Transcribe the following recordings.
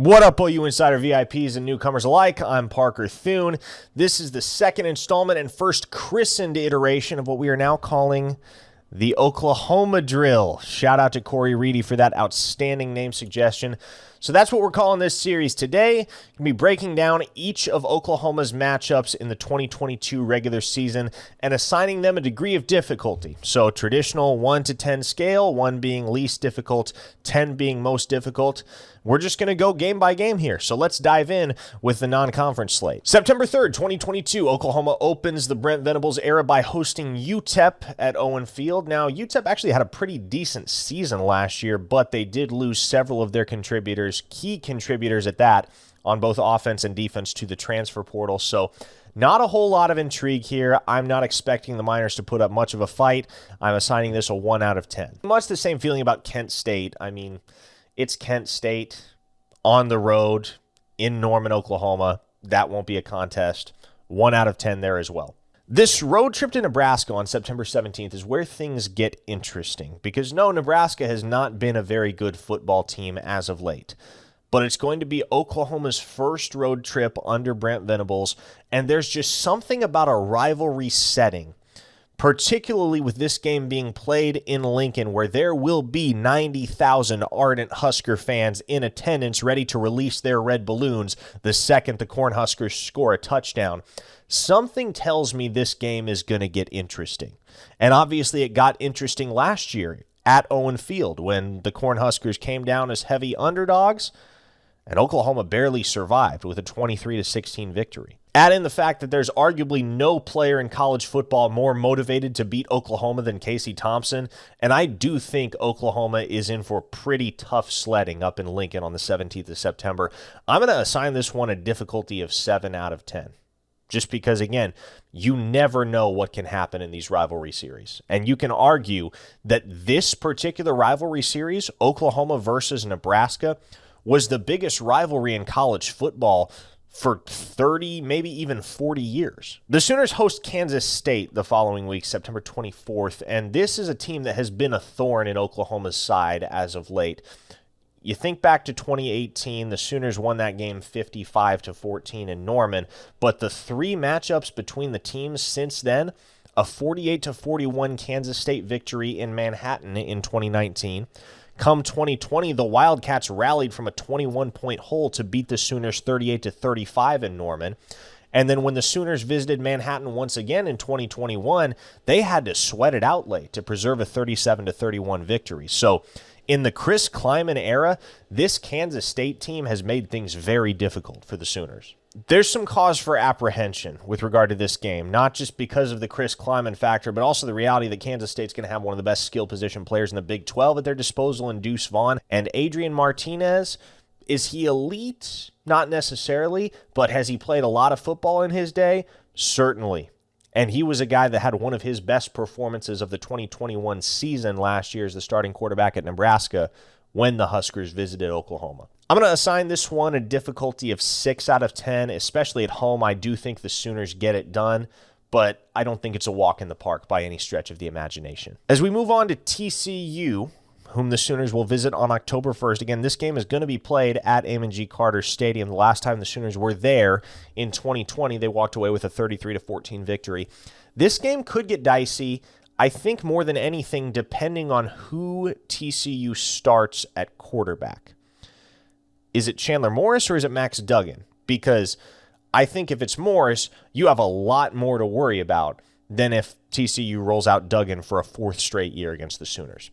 What up, OU Insider VIPs and newcomers alike? I'm Parker Thune. This is the second installment and first christened iteration of what we are now calling the Oklahoma Drill. Shout out to Corey Reedy for that outstanding name suggestion. So that's what we're calling this series today. We're going to be breaking down each of Oklahoma's matchups in the 2022 regular season and assigning them a degree of difficulty. So traditional 1 to 10 scale, 1 being least difficult, 10 being most difficult. We're just going to go game by game here. So let's dive in with the non-conference slate. September 3rd, 2022, Oklahoma opens the Brent Venables era by hosting UTEP at Owen Field. Now, UTEP actually had a pretty decent season last year, but they did lose several of their contributors, key contributors at that, on both offense and defense to the transfer portal. So not a whole lot of intrigue here. I'm not expecting the Miners to put up much of a fight. I'm assigning this a 1 out of 10. Much the same feeling about Kent State. I mean, it's Kent State on the road in Norman, Oklahoma. That won't be a contest. 1 out of 10 there as well. This road trip to Nebraska on September 17th is where things get interesting because no, Nebraska has not been a very good football team as of late. But it's going to be Oklahoma's first road trip under Brent Venables, and there's just something about a rivalry setting, particularly with this game being played in Lincoln, where there will be 90,000 ardent Husker fans in attendance ready to release their red balloons the second the Cornhuskers score a touchdown. Something tells me this game is going to get interesting. And obviously it got interesting last year at Owen Field when the Cornhuskers came down as heavy underdogs, and Oklahoma barely survived with a 23-16 victory. Add in the fact that there's arguably no player in college football more motivated to beat Oklahoma than Casey Thompson, and I do think Oklahoma is in for pretty tough sledding up in Lincoln on the 17th of September. I'm going to assign this one a difficulty of 7 out of 10. Just because, again, you never know what can happen in these rivalry series. And you can argue that this particular rivalry series, Oklahoma versus Nebraska, was the biggest rivalry in college football for 30, maybe even 40 years. The Sooners host Kansas State the following week, September 24th, and this is a team that has been a thorn in Oklahoma's side as of late. You think back to 2018, the Sooners won that game 55-14 in Norman, but the 3 matchups between the teams since then, a 48-41 Kansas State victory in Manhattan in 2019. Come 2020, the Wildcats rallied from a 21-point hole to beat the Sooners 38-35 in Norman. And then when the Sooners visited Manhattan once again in 2021, they had to sweat it out late to preserve a 37-31 victory. So in the Chris Kleiman era, this Kansas State team has made things very difficult for the Sooners. There's some cause for apprehension with regard to this game, not just because of the Chris Kleiman factor, but also the reality that Kansas State's going to have one of the best skill position players in the Big 12 at their disposal in Deuce Vaughn. And Adrian Martinez, is he elite? Not necessarily, but has he played a lot of football in his day? Certainly. And he was a guy that had one of his best performances of the 2021 season last year as the starting quarterback at Nebraska when the Huskers visited Oklahoma. I'm going to assign this one a difficulty of 6 out of 10, especially at home. I do think the Sooners get it done, but I don't think it's a walk in the park by any stretch of the imagination. As we move on to TCU, whom the Sooners will visit on October 1st. Again, this game is going to be played at Amon G. Carter Stadium. The last time the Sooners were there in 2020, they walked away with a 33-14 victory. This game could get dicey, I think more than anything, depending on who TCU starts at quarterback. Is it Chandler Morris or is it Max Duggan? Because I think if it's Morris, you have a lot more to worry about than if TCU rolls out Duggan for a 4th straight year against the Sooners.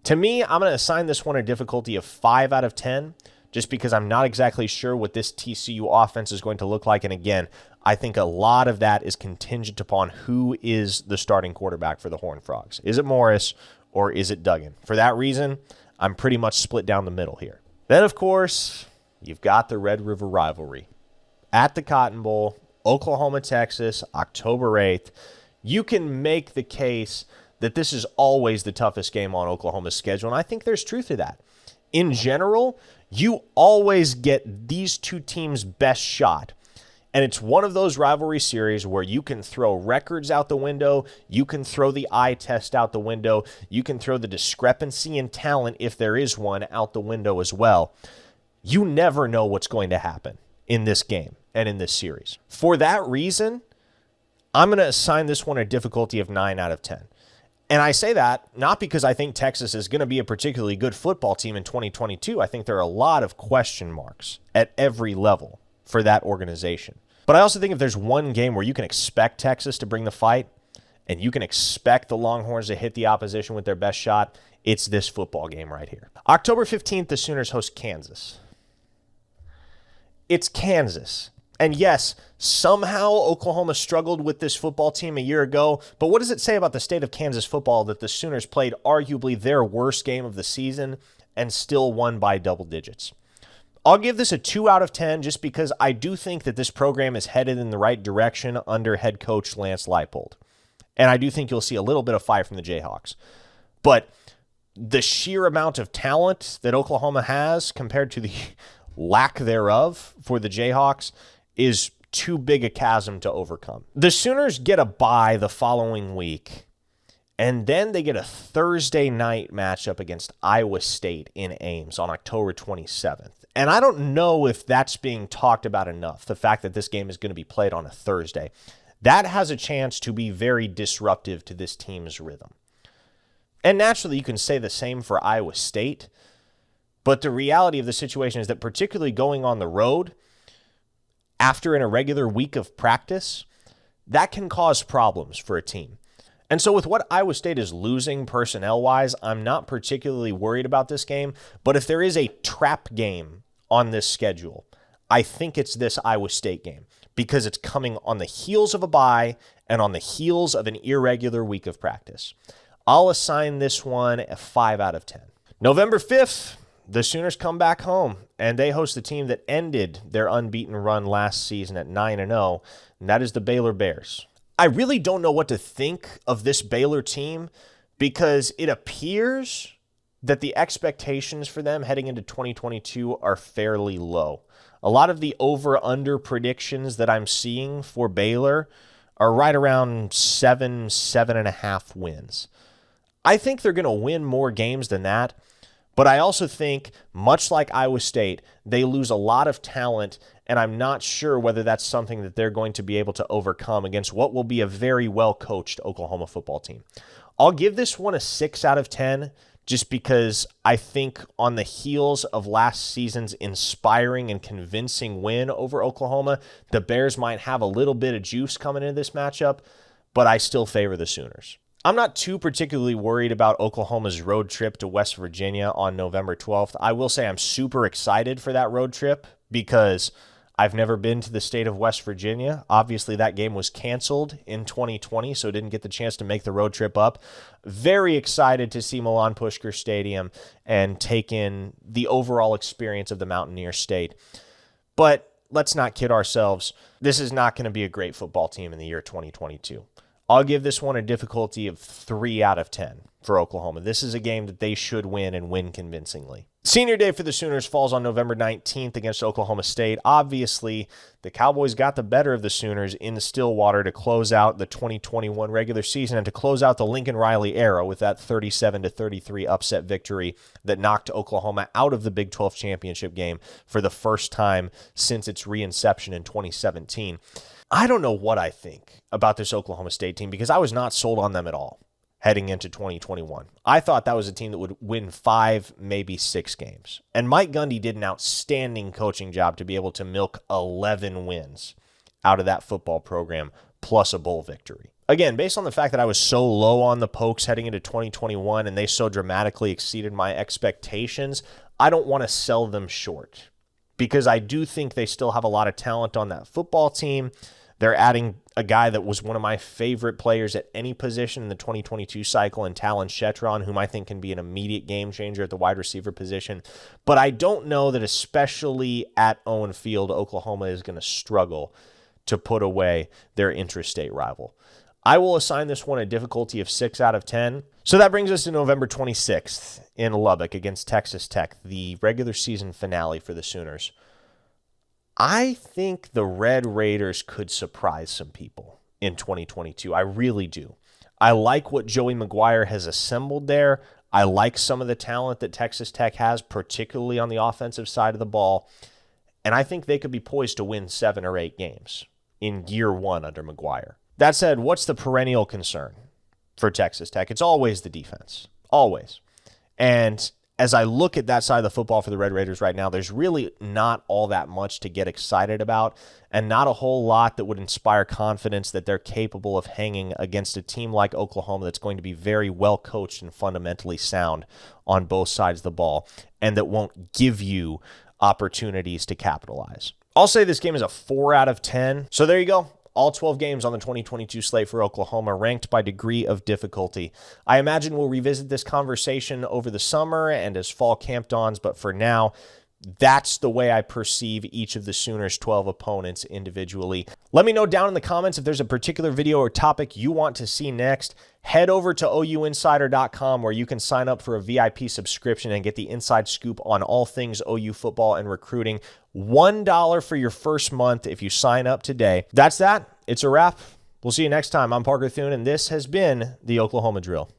To me, I'm going to assign this one a difficulty of 5 out of 10, just because I'm not exactly sure what this TCU offense is going to look like. And again, I think a lot of that is contingent upon who is the starting quarterback for the Horned Frogs. Is it Morris or is it Duggan? For that reason, I'm pretty much split down the middle here. Then, of course, you've got the Red River rivalry. At the Cotton Bowl, Oklahoma, Texas, October 8th. You can make the case that this is always the toughest game on Oklahoma's schedule, and I think there's truth to that. In general, you always get these two teams' best shot, and it's one of those rivalry series where you can throw records out the window, you can throw the eye test out the window, you can throw the discrepancy in talent, if there is one, out the window as well. You never know what's going to happen in this game and in this series. For that reason, I'm going to assign this one a difficulty of 9 out of 10. And I say that not because I think Texas is going to be a particularly good football team in 2022. I think there are a lot of question marks at every level for that organization. But I also think if there's one game where you can expect Texas to bring the fight and you can expect the Longhorns to hit the opposition with their best shot, it's this football game right here. October 15th, the Sooners host Kansas. It's Kansas. And yes, somehow Oklahoma struggled with this football team a year ago, but what does it say about the state of Kansas football that the Sooners played arguably their worst game of the season and still won by double digits? I'll give this a 2 out of 10 just because I do think that this program is headed in the right direction under head coach Lance Leipold. And I do think you'll see a little bit of fight from the Jayhawks. But the sheer amount of talent that Oklahoma has compared to the lack thereof for the Jayhawks is too big a chasm to overcome. The Sooners get a bye the following week, and then they get a Thursday night matchup against Iowa State in Ames on October 27th. And I don't know if that's being talked about enough, the fact that this game is going to be played on a Thursday. That has a chance to be very disruptive to this team's rhythm. And naturally, you can say the same for Iowa State, but the reality of the situation is that particularly going on the road after an irregular week of practice, that can cause problems for a team. And so with what Iowa State is losing personnel-wise, I'm not particularly worried about this game, but if there is a trap game on this schedule, I think it's this Iowa State game because it's coming on the heels of a bye and on the heels of an irregular week of practice. I'll assign this one a 5 out of 10. November 5th, the Sooners come back home, and they host the team that ended their unbeaten run last season at 9-0, and that is the Baylor Bears. I really don't know what to think of this Baylor team because it appears that the expectations for them heading into 2022 are fairly low. A lot of the over-under predictions that I'm seeing for Baylor are right around 7.5 wins. I think they're going to win more games than that, but I also think, much like Iowa State, they lose a lot of talent, and I'm not sure whether that's something that they're going to be able to overcome against what will be a very well-coached Oklahoma football team. I'll give this one a 6 out of 10 just because I think on the heels of last season's inspiring and convincing win over Oklahoma, the Bears might have a little bit of juice coming into this matchup, but I still favor the Sooners. I'm not too particularly worried about Oklahoma's road trip to West Virginia on November 12th. I will say I'm super excited for that road trip because I've never been to the state of West Virginia. Obviously, that game was canceled in 2020, so didn't get the chance to make the road trip up. Very excited to see Milan Pushkar Stadium and take in the overall experience of the Mountaineer State. But let's not kid ourselves. This is not going to be a great football team in the year 2022. I'll give this one a difficulty of 3 out of 10 for Oklahoma. This is a game that they should win and win convincingly. Senior day for the Sooners falls on November 19th against Oklahoma State. Obviously, the Cowboys got the better of the Sooners in Stillwater to close out the 2021 regular season and to close out the Lincoln Riley era with that 37-33 upset victory that knocked Oklahoma out of the Big 12 championship game for the first time since its reinception in 2017. I don't know what I think about this Oklahoma State team because I was not sold on them at all heading into 2021. I thought that was a team that would win 5, maybe 6 games. And Mike Gundy did an outstanding coaching job to be able to milk 11 wins out of that football program, plus a bowl victory. Again, based on the fact that I was so low on the Pokes heading into 2021 and they so dramatically exceeded my expectations, I don't want to sell them short because I do think they still have a lot of talent on that football team. They're adding a guy that was one of my favorite players at any position in the 2022 cycle in Talon Shetron, whom I think can be an immediate game changer at the wide receiver position. But I don't know that especially at Owen Field, Oklahoma is going to struggle to put away their intrastate rival. I will assign this one a difficulty of 6 out of 10. So that brings us to November 26th in Lubbock against Texas Tech, the regular season finale for the Sooners. I think the Red Raiders could surprise some people in 2022. I really do. I like what Joey McGuire has assembled there. I like some of the talent that Texas Tech has, particularly on the offensive side of the ball. And I think they could be poised to win 7 or 8 games in year 1 under McGuire. That said, what's the perennial concern for Texas Tech? It's always the defense. Always. And as I look at that side of the football for the Red Raiders right now, there's really not all that much to get excited about and not a whole lot that would inspire confidence that they're capable of hanging against a team like Oklahoma that's going to be very well coached and fundamentally sound on both sides of the ball and that won't give you opportunities to capitalize. I'll say this game is a 4 out of 10. So there you go. All 12 games on the 2022 slate for Oklahoma, ranked by degree of difficulty. I imagine we'll revisit this conversation over the summer and as fall camp dawns, but for now, that's the way I perceive each of the Sooners' 12 opponents individually. Let me know down in the comments if there's a particular video or topic you want to see next. Head over to OUinsider.com where you can sign up for a VIP subscription and get the inside scoop on all things OU football and recruiting. $1 for your first month if you sign up today. That's that. It's a wrap. We'll see you next time. I'm Parker Thune, and this has been the Oklahoma Drill.